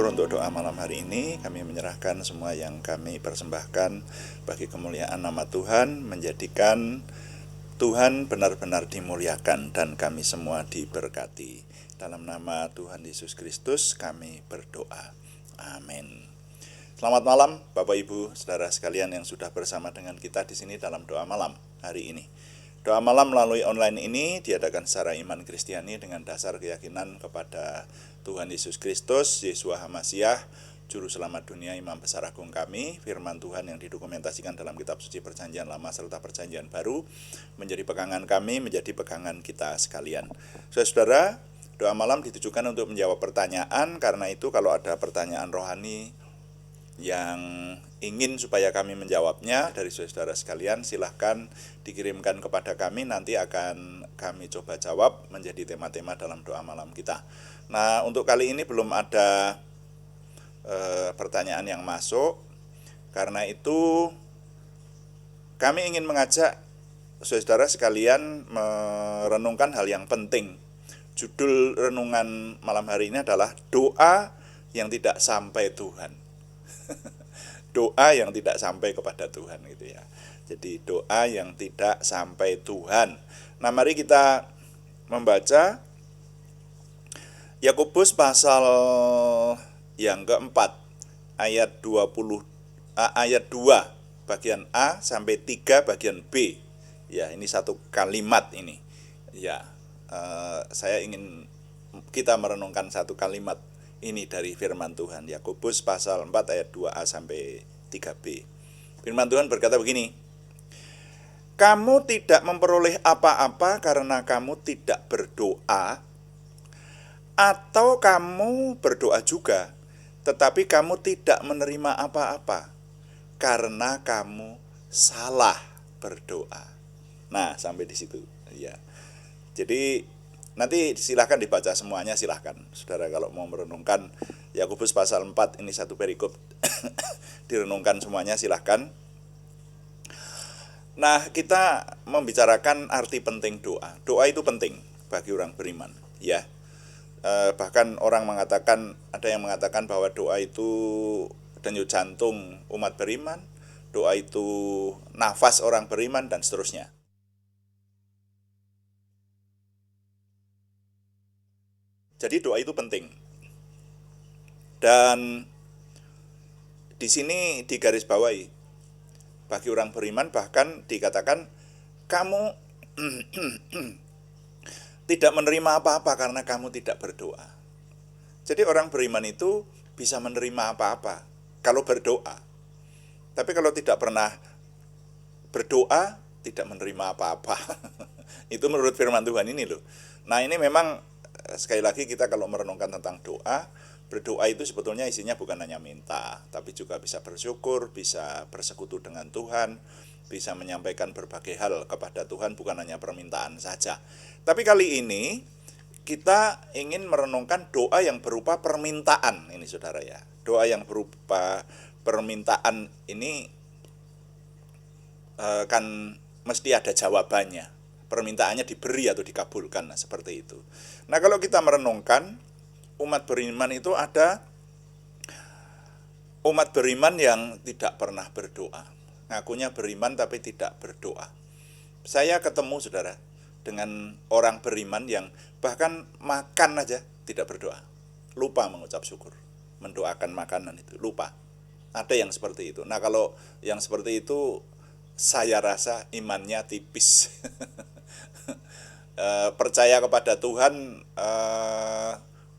syukur untuk doa malam hari ini. Kami menyerahkan semua yang kami persembahkan bagi kemuliaan nama Tuhan, menjadikan Tuhan benar-benar dimuliakan dan kami semua diberkati. Dalam nama Tuhan Yesus Kristus kami berdoa. Amin. Selamat malam Bapak Ibu, saudara sekalian yang sudah bersama dengan kita di sini dalam doa malam hari ini. Doa malam melalui online ini diadakan secara iman Kristiani dengan dasar keyakinan kepada Tuhan Yesus Kristus, Yeshua HaMasyiah, Juru Selamat dunia, Imam Besar Agung kami. Firman Tuhan yang didokumentasikan dalam kitab suci Perjanjian Lama serta Perjanjian Baru menjadi pegangan kami, menjadi pegangan kita sekalian. Saudara, doa malam ditujukan untuk menjawab pertanyaan. Karena itu kalau ada pertanyaan rohani yang ingin supaya kami menjawabnya dari saudara sekalian, silahkan dikirimkan kepada kami, nanti akan kami coba jawab menjadi tema-tema dalam doa malam kita. Nah, untuk kali ini belum ada pertanyaan yang masuk. Karena itu kami ingin mengajak saudara sekalian merenungkan hal yang penting. Judul renungan malam hari ini adalah doa yang tidak sampai Tuhan. Doa yang tidak sampai kepada Tuhan gitu ya. Jadi doa yang tidak sampai Tuhan. Nah, mari kita membaca Yakobus pasal yang keempat ayat 2 bagian A sampai 3 bagian B. Ya, ini satu kalimat ini. Ya, saya ingin kita merenungkan satu kalimat ini dari firman Tuhan. Yakobus pasal 4 ayat 2a sampai 3b. Firman Tuhan berkata begini: kamu tidak memperoleh apa-apa karena kamu tidak berdoa, atau kamu berdoa juga tetapi kamu tidak menerima apa-apa karena kamu salah berdoa. Nah, sampai di situ ya. Jadi nanti silahkan dibaca semuanya, silahkan saudara kalau mau merenungkan Yakobus pasal 4 ini satu perikop direnungkan semuanya, silahkan. Nah, kita membicarakan arti penting doa. Doa itu penting bagi orang beriman ya. Bahkan orang mengatakan, ada yang mengatakan bahwa doa itu denyut jantung umat beriman, doa itu nafas orang beriman, dan seterusnya. Jadi doa itu penting. Dan di sini digarisbawahi bagi orang beriman, bahkan dikatakan kamu tidak menerima apa-apa karena kamu tidak berdoa. Jadi orang beriman itu bisa menerima apa-apa kalau berdoa. Tapi kalau tidak pernah berdoa, tidak menerima apa-apa. Itu menurut firman Tuhan ini loh. Nah, ini memang sekali lagi kita kalau merenungkan tentang doa, berdoa itu sebetulnya isinya bukan hanya minta, tapi juga bisa bersyukur, bisa bersekutu dengan Tuhan, bisa menyampaikan berbagai hal kepada Tuhan, bukan hanya permintaan saja. Tapi kali ini kita ingin merenungkan doa yang berupa permintaan ini saudara ya. Doa yang berupa permintaan ini kan mesti ada jawabannya. Permintaannya diberi atau dikabulkan, nah, seperti itu. Nah, kalau kita merenungkan umat beriman itu ada umat beriman yang tidak pernah berdoa. Ngakunya beriman tapi tidak berdoa. Saya ketemu saudara dengan orang beriman yang bahkan makan aja tidak berdoa. Lupa mengucap syukur. Mendoakan makanan itu, lupa. Ada yang seperti itu. Nah, kalau yang seperti itu saya rasa imannya tipis. Percaya kepada Tuhan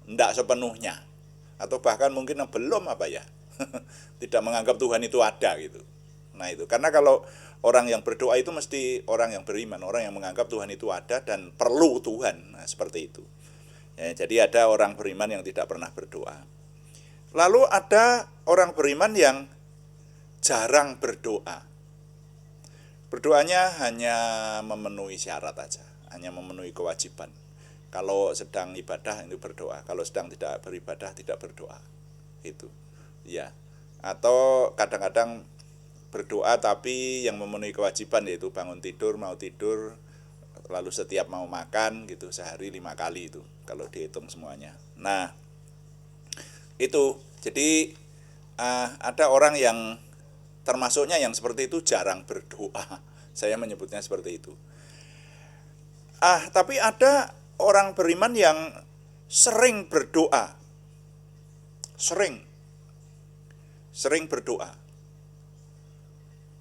tidak sepenuhnya, atau bahkan mungkin belum tidak menganggap Tuhan itu ada gitu. Nah, itu karena kalau orang yang berdoa itu mesti orang yang beriman, orang yang menganggap Tuhan itu ada dan perlu Tuhan. Nah, seperti itu ya. Jadi ada orang beriman yang tidak pernah berdoa. Lalu ada orang beriman yang jarang berdoa. Berdoanya hanya memenuhi syarat aja, hanya memenuhi kewajiban. Kalau sedang ibadah itu berdoa, kalau sedang tidak beribadah tidak berdoa. Itu. Ya. Atau kadang-kadang berdoa tapi yang memenuhi kewajiban, yaitu bangun tidur, mau tidur, lalu setiap mau makan gitu, sehari 5 kali itu kalau dihitung semuanya. Nah, itu Jadi ada orang yang termasuknya yang seperti itu jarang berdoa. Saya menyebutnya seperti itu. Tapi ada orang beriman yang sering berdoa. Sering berdoa.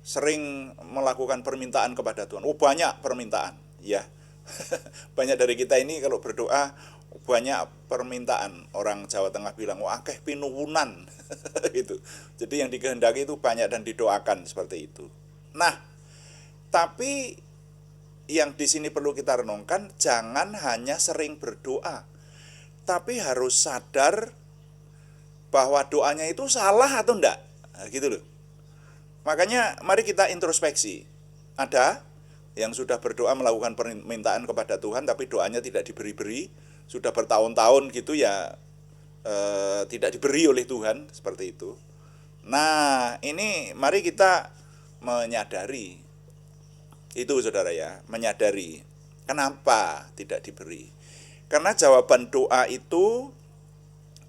Sering melakukan permintaan kepada Tuhan. Banyak permintaan, ya. Banyak dari kita ini kalau berdoa banyak permintaan. Orang Jawa Tengah bilang, wah akeh pinuwunan. Gitu. Jadi yang dikehendaki itu banyak dan didoakan seperti itu. Nah, tapi yang di sini perlu kita renungkan, jangan hanya sering berdoa, tapi harus sadar bahwa doanya itu salah atau enggak. Nah, gitu loh. Makanya mari kita introspeksi. Ada yang sudah berdoa melakukan permintaan kepada Tuhan tapi doanya tidak diberi-beri, sudah bertahun-tahun gitu ya, tidak diberi oleh Tuhan, seperti itu. Nah, ini mari kita menyadari itu, saudara ya, menyadari kenapa tidak diberi. Karena jawaban doa itu,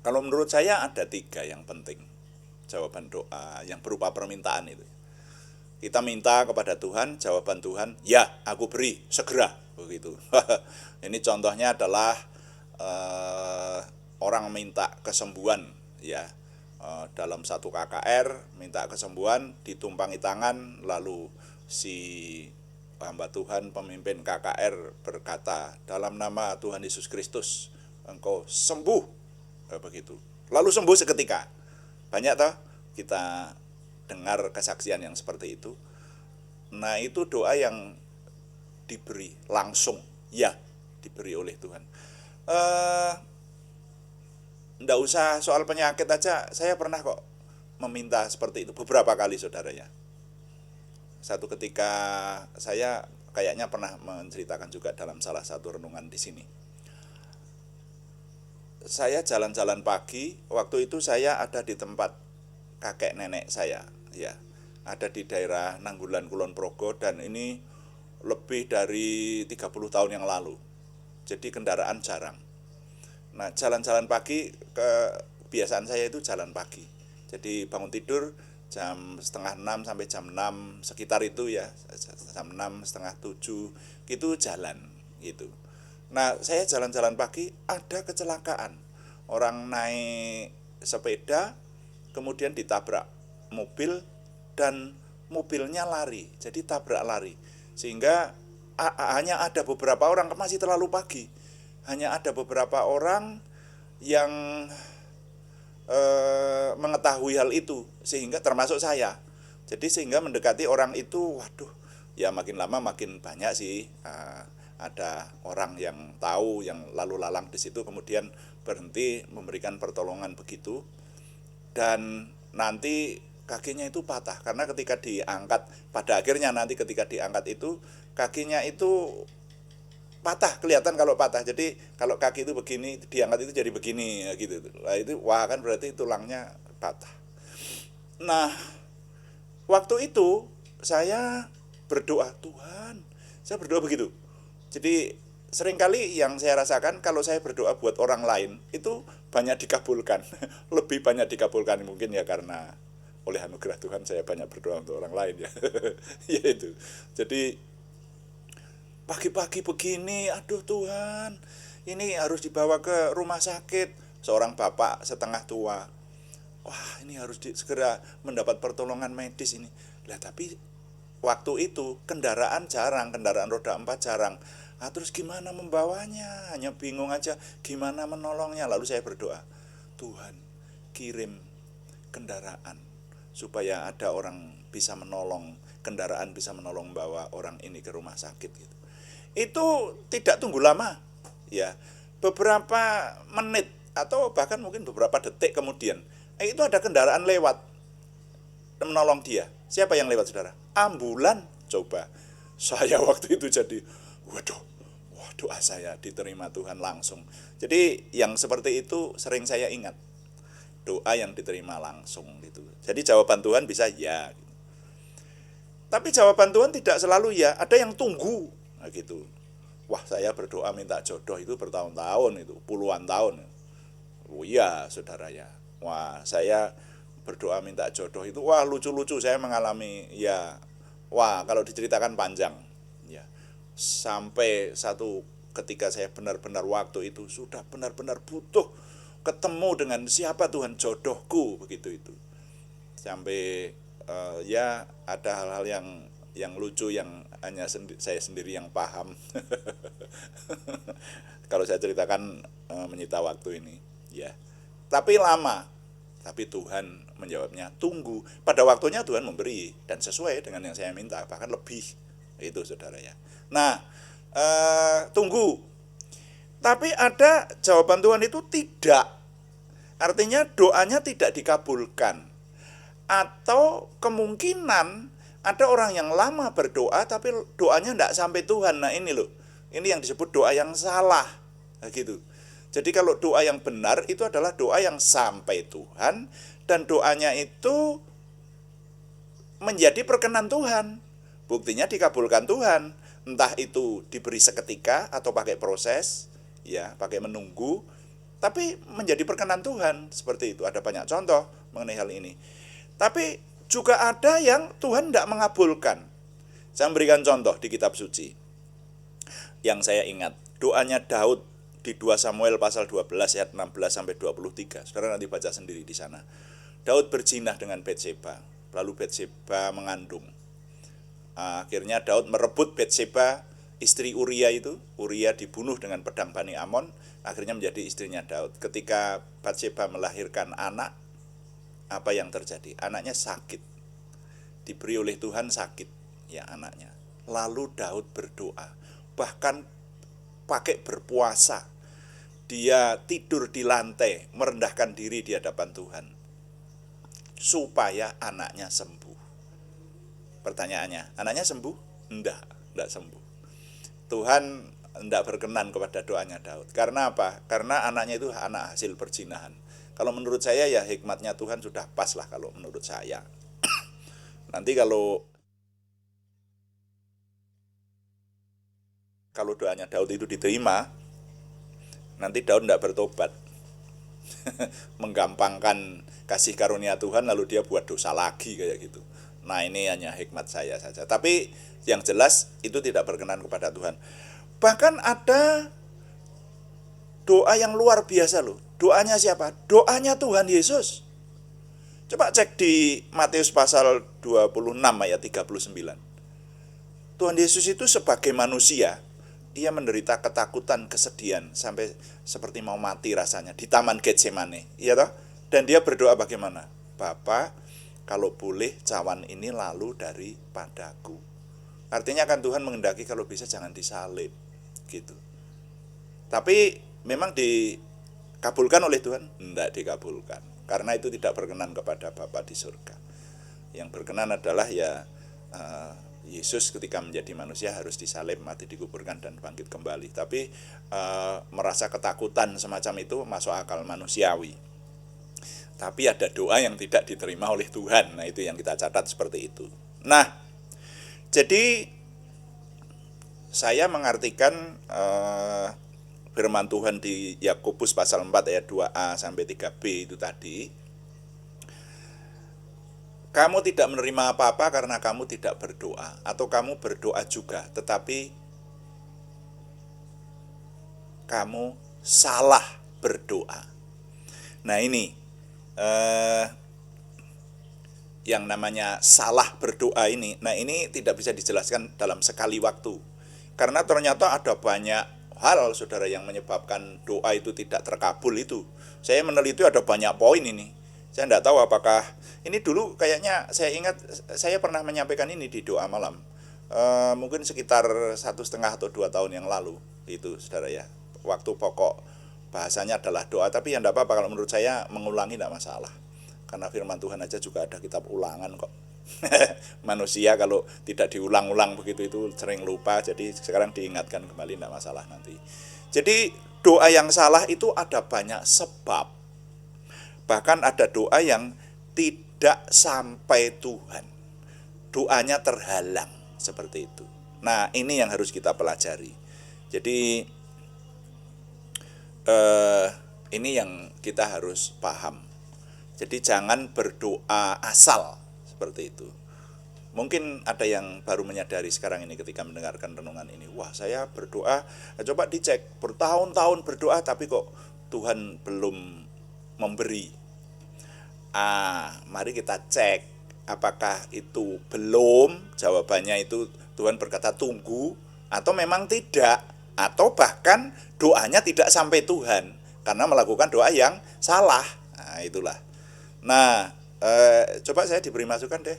kalau menurut saya ada 3 yang penting. Jawaban doa yang berupa permintaan itu. Kita minta kepada Tuhan, jawaban Tuhan, ya aku beri, segera, begitu. Ini contohnya adalah orang minta kesembuhan, ya, dalam satu KKR minta kesembuhan, ditumpangi tangan, lalu si hamba Tuhan pemimpin KKR berkata, dalam nama Tuhan Yesus Kristus engkau sembuh, begitu. Lalu sembuh seketika. Banyak toh kita dengar kesaksian yang seperti itu. Nah, itu doa yang diberi langsung, ya, diberi oleh Tuhan. Nggak usah soal penyakit aja, saya pernah kok meminta seperti itu beberapa kali, saudara ya. Satu ketika saya kayaknya pernah menceritakan juga dalam salah satu renungan di sini. Saya jalan-jalan pagi, waktu itu saya ada di tempat kakek nenek saya, ya, ada di daerah Nanggulan Kulon Progo, dan ini lebih dari 30 tahun yang lalu. Jadi kendaraan jarang. Nah, jalan-jalan pagi, kebiasaan saya itu jalan pagi. Jadi bangun tidur jam setengah 6 sampai jam 6 sekitar itu ya, jam 6, setengah 7 gitu jalan gitu. Nah, saya jalan-jalan pagi, ada kecelakaan. Orang naik sepeda kemudian ditabrak mobil dan mobilnya lari, jadi tabrak lari. Sehingga hanya ada beberapa orang, masih terlalu pagi, hanya ada beberapa orang yang mengetahui hal itu, sehingga termasuk saya. Jadi sehingga mendekati orang itu, waduh, ya makin lama makin banyak sih, ada orang yang tahu, yang lalu lalang di situ, kemudian berhenti memberikan pertolongan begitu. Dan nanti kakinya itu patah, karena ketika diangkat, pada akhirnya nanti ketika diangkat itu, kakinya itu patah, kelihatan kalau patah. Jadi kalau kaki itu begini, diangkat itu jadi begini, gitu. Nah, itu wah, kan berarti tulangnya patah. Nah, waktu itu saya berdoa, Tuhan, saya berdoa begitu. Jadi seringkali yang saya rasakan kalau saya berdoa buat orang lain itu banyak dikabulkan. Lebih banyak dikabulkan, mungkin ya karena oleh anugerah Tuhan saya banyak berdoa untuk orang lain ya. Ya itu. Jadi pagi-pagi begini, aduh Tuhan, ini harus dibawa ke rumah sakit. Seorang bapak setengah tua, wah ini harus segera mendapat pertolongan medis ini. Lah tapi waktu itu kendaraan jarang, kendaraan roda 4 jarang. Terus gimana membawanya? Hanya bingung aja gimana menolongnya. Lalu saya berdoa, Tuhan kirim kendaraan supaya ada orang bisa menolong, kendaraan bisa menolong bawa orang ini ke rumah sakit gitu. Itu tidak tunggu lama, ya, beberapa menit atau bahkan mungkin beberapa detik kemudian, itu ada kendaraan lewat menolong dia. Siapa yang lewat, saudara? Ambulan. Coba, saya waktu itu jadi, waduh, doa saya diterima Tuhan langsung. Jadi yang seperti itu sering saya ingat, doa yang diterima langsung gitu. Jadi jawaban Tuhan bisa ya, tapi jawaban Tuhan tidak selalu ya, ada yang tunggu. Nah, gitu. Wah, saya berdoa minta jodoh itu bertahun-tahun, itu puluhan tahun. Oh iya, saudara ya. Wah, saya berdoa minta jodoh itu wah lucu-lucu, saya mengalami ya, wah kalau diceritakan panjang ya. Sampai satu ketika saya benar-benar waktu itu sudah benar-benar butuh ketemu dengan siapa Tuhan jodohku begitu itu. Sampai ya ada hal-hal yang lucu yang hanya saya sendiri yang paham. Kalau saya ceritakan menyita waktu ini ya. Tapi lama. Tapi Tuhan menjawabnya, tunggu. Pada waktunya Tuhan memberi dan sesuai dengan yang saya minta, bahkan lebih. Itu saudara ya. Nah, tunggu. Tapi ada jawaban Tuhan itu tidak. Artinya doanya tidak dikabulkan. Atau kemungkinan ada orang yang lama berdoa tapi doanya tidak sampai Tuhan. Nah ini loh, ini yang disebut doa yang salah. Nah, gitu. Jadi kalau doa yang benar itu adalah doa yang sampai Tuhan dan doanya itu menjadi perkenan Tuhan. Buktinya dikabulkan Tuhan. Entah itu diberi seketika atau pakai proses, ya, pakai menunggu, tapi menjadi perkenan Tuhan. Seperti itu. Ada banyak contoh mengenai hal ini. Tapi juga ada yang Tuhan tidak mengabulkan. Saya memberikan contoh di kitab suci. Yang saya ingat, doanya Daud di 2 Samuel pasal 12 ayat 16 sampai 23. Saudara nanti baca sendiri di sana. Daud berzinah dengan Batseba, lalu Batseba mengandung. Akhirnya Daud merebut Batseba, istri Uria itu. Uria dibunuh dengan pedang Bani Amon, akhirnya menjadi istrinya Daud. Ketika Batseba melahirkan anak, apa yang terjadi? Anaknya sakit. Diberi oleh Tuhan sakit ya anaknya. Lalu Daud berdoa, bahkan pakai berpuasa. Dia tidur di lantai, merendahkan diri di hadapan Tuhan supaya anaknya sembuh. Pertanyaannya, anaknya sembuh? Enggak sembuh. Tuhan enggak berkenan kepada doanya Daud. Karena apa? Karena anaknya itu anak hasil perzinahan. Kalau menurut saya ya hikmatnya Tuhan sudah pas lah kalau menurut saya. Nanti kalau doanya Daud itu diterima, nanti Daud tidak bertobat. Menggampangkan kasih karunia Tuhan lalu dia buat dosa lagi kayak gitu. Nah ini hanya hikmat saya saja. Tapi yang jelas itu tidak berkenan kepada Tuhan. Bahkan ada doa yang luar biasa loh. Doanya siapa? Doanya Tuhan Yesus. Coba cek di Matius pasal 26 ayat 39. Tuhan Yesus itu sebagai manusia, ia menderita ketakutan, kesedihan sampai seperti mau mati rasanya di Taman Getsemane, iya toh? Dan dia berdoa bagaimana? Bapa, kalau boleh cawan ini lalu daripadaku. Artinya kan Tuhan menghendaki kalau bisa jangan disalib, gitu. Tapi memang dikabulkan oleh Tuhan? Tidak dikabulkan, karena itu tidak berkenan kepada Bapa di surga. Yang berkenan adalah ya Yesus ketika menjadi manusia harus disalib, mati, dikuburkan, dan bangkit kembali. Tapi merasa ketakutan semacam itu masuk akal manusiawi. Tapi ada doa yang tidak diterima oleh Tuhan. Nah itu yang kita catat seperti itu. Nah, jadi saya mengartikan firman Tuhan di Yakobus pasal 4 ayat 2a sampai 3b itu tadi. Kamu tidak menerima apa-apa karena kamu tidak berdoa, atau kamu berdoa juga tetapi kamu salah berdoa. Nah ini yang namanya salah berdoa ini. Nah ini tidak bisa dijelaskan dalam sekali waktu, karena ternyata ada banyak hal saudara yang menyebabkan doa itu tidak terkabul itu. Saya meneliti ada banyak poin ini. Saya tidak tahu apakah ini dulu kayaknya saya ingat saya pernah menyampaikan ini di doa malam. Mungkin sekitar 1,5 atau 2 tahun yang lalu itu saudara ya. Waktu pokok bahasanya adalah doa, tapi ya tidak apa-apa kalau menurut saya mengulangi tidak masalah. Karena firman Tuhan aja juga ada kitab ulangan kok. Manusia kalau tidak diulang-ulang begitu itu sering lupa, jadi sekarang diingatkan kembali tidak masalah nanti. Jadi doa yang salah itu ada banyak sebab. Bahkan ada doa yang tidak sampai Tuhan, doanya terhalang seperti itu. Nah ini yang harus kita pelajari. Jadi ini yang kita harus paham. Jadi jangan berdoa asal seperti itu. Mungkin ada yang baru menyadari sekarang ini ketika mendengarkan renungan ini. Wah, saya berdoa, coba dicek, bertahun-tahun berdoa tapi kok Tuhan belum memberi. Mari kita cek apakah itu belum, jawabannya itu Tuhan berkata tunggu, atau memang tidak, atau bahkan doanya tidak sampai Tuhan karena melakukan doa yang salah. Nah, itulah. Nah, coba saya diberi masukan deh.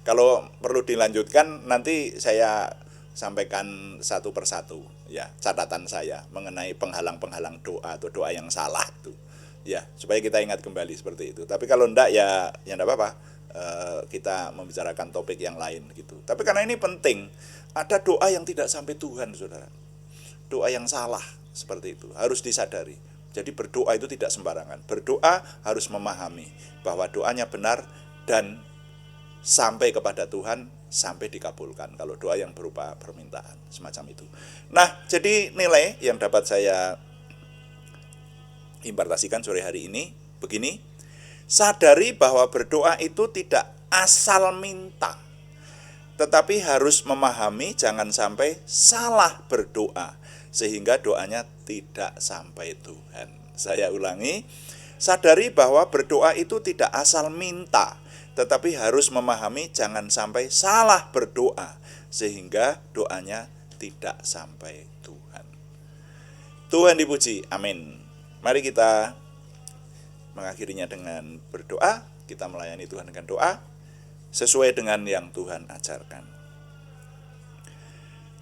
Kalau perlu dilanjutkan nanti saya sampaikan satu persatu ya catatan saya mengenai penghalang-penghalang doa atau doa yang salah itu ya, supaya kita ingat kembali seperti itu. Tapi kalau enggak ya enggak apa-apa, kita membicarakan topik yang lain gitu. Tapi karena ini penting, ada doa yang tidak sampai Tuhan, saudara, doa yang salah seperti itu harus disadari. Jadi berdoa itu tidak sembarangan, berdoa harus memahami bahwa doanya benar dan sampai kepada Tuhan, sampai dikabulkan kalau doa yang berupa permintaan semacam itu. Nah, jadi nilai yang dapat saya impartasikan sore hari ini begini: sadari bahwa berdoa itu tidak asal minta, tetapi harus memahami jangan sampai salah berdoa sehingga doanya tidak sampai Tuhan. Saya ulangi, sadari bahwa berdoa itu tidak asal minta, tetapi harus memahami jangan sampai salah berdoa sehingga doanya tidak sampai Tuhan. Tuhan dipuji, amin. Mari kita mengakhirinya dengan berdoa. Kita melayani Tuhan dengan doa sesuai dengan yang Tuhan ajarkan.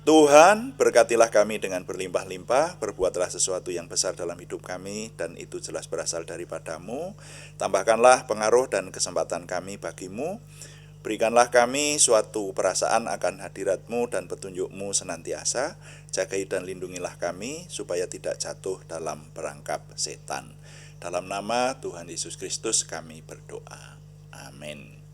Tuhan, berkatilah kami dengan berlimpah-limpah, berbuatlah sesuatu yang besar dalam hidup kami, dan itu jelas berasal daripada-Mu. Tambahkanlah pengaruh dan kesempatan kami bagi-Mu. Berikanlah kami suatu perasaan akan hadirat-Mu dan petunjuk-Mu senantiasa. Jagai dan lindungilah kami, supaya tidak jatuh dalam perangkap setan. Dalam nama Tuhan Yesus Kristus kami berdoa. Amin.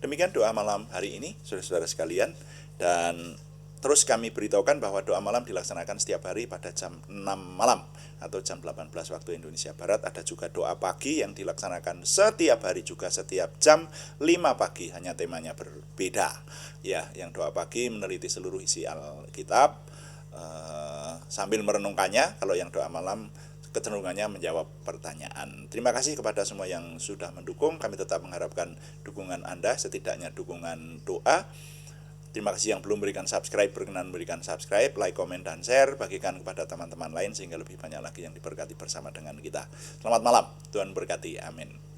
Demikian doa malam hari ini, saudara-saudara sekalian. Dan terus kami beritahukan bahwa doa malam dilaksanakan setiap hari pada jam 6 malam atau jam 18 waktu Indonesia Barat. Ada juga doa pagi yang dilaksanakan setiap hari juga setiap jam 5 pagi, hanya temanya berbeda. Ya, yang doa pagi meneliti seluruh isi Alkitab sambil merenungkannya. Kalau yang doa malam kecenderungannya menjawab pertanyaan. Terima kasih kepada semua yang sudah mendukung. Kami tetap mengharapkan dukungan Anda, setidaknya dukungan doa. Terima kasih yang belum berikan subscribe, berkenan berikan subscribe, like, komen, dan share. Bagikan kepada teman-teman lain sehingga lebih banyak lagi yang diberkati bersama dengan kita. Selamat malam, Tuhan berkati, amin.